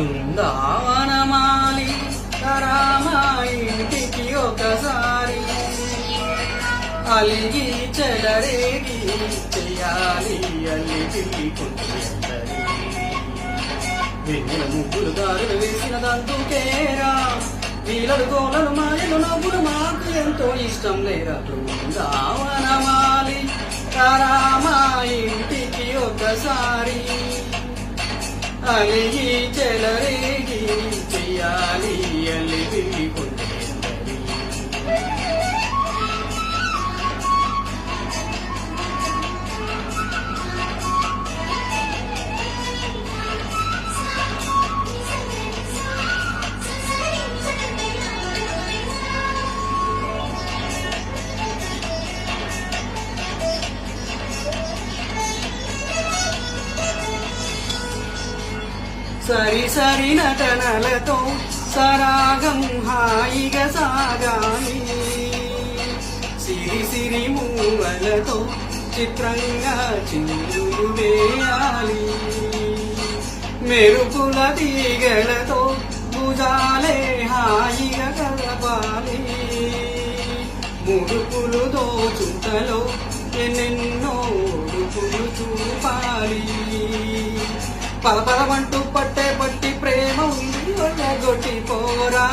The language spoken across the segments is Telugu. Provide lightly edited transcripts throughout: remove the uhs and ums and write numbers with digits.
బృందావనమాలి రామా ఇంటికి ఒకసారి అలిగి చెలరేగి చెయ్యాలి అల్లి కొందరి వెన్నెల ముగ్గులు దారులు వేసిన దంతుకేరా వీలలు గోలలు మాయలు నవ్వులు మాకు ఎంతో ఇష్టం లేరా బృందావనమాలి రామా ఇంటికి ఒకసారి అలిగి చెలరేగి చెయ్యాలి అల్లి కొందరి సరి సరి నటనలతో సరాగం హాయిగా సాగాలి సిరి సిరి మూవలతో చిత్రంగా చిందులు వేయాలి మెరుపుల తీగలతో భుజాలే హాయిగా కలపాలి ముడుపులు దోచుటలో ఎన్నెన్నో ఉడుపులు చూపాలి పలపలమంటూ పట్టే పట్టి ప్రేమ ఉంది గొట్టి పోరా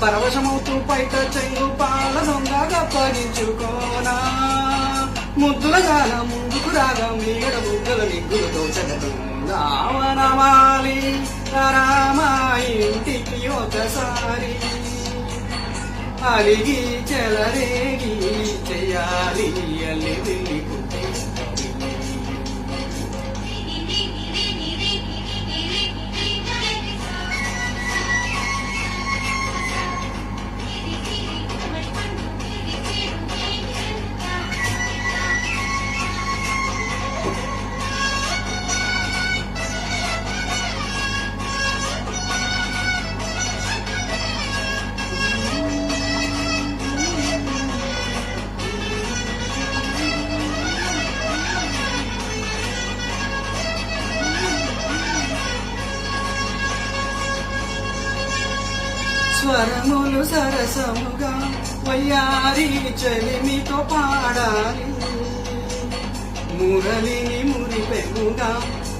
పరవశమవుతూ పైట చెంగు పాల దొంగ గప్పగించుకోనా ముద్దుల గాల ముందుకు రాగా మీగడ ముగ్గుల నిగ్గులతో చదవాలి రామా ఇంటికి ఒకసారి అలిగి చెలరేగి చెయ్యాలి అల్లి వెళ్ళికుంటే స్వరములు సరసముగా వయ్యారి చెలిమితో పాడాలి మురళిని మురిపెముగా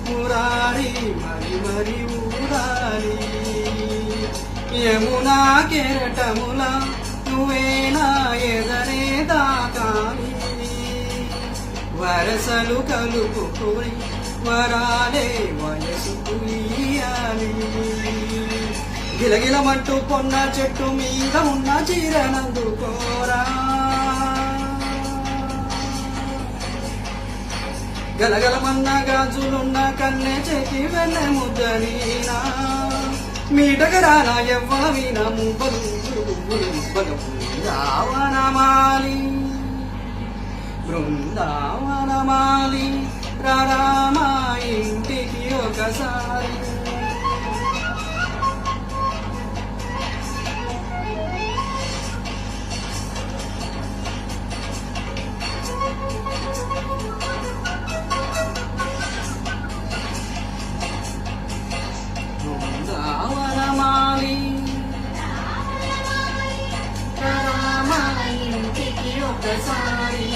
మురారి మరి మరి ఊడాలి యమునా కెరటముల నువ్వేనా ఎదనే దాకాలి వరసలు కలుపుకుని వరాలే వయసుకు ఇయ్యాలి గిలగిలమంటూ పొన్న చెట్టు మీద ఉన్న చీరనందుకోరా గలగలమన్న గాజులున్న కన్నె చెకి వెన్నె ముద్దరీనా మీటగరాన ఎవ్వవీన ముబ్బలు బృందావనమాలి బృందావనమాలి రామా ఇంటికి ఒకసారి బృందావనమాలి రామా ఇంటికి ఒకసారి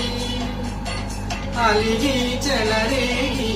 అలిగి చెలరేగి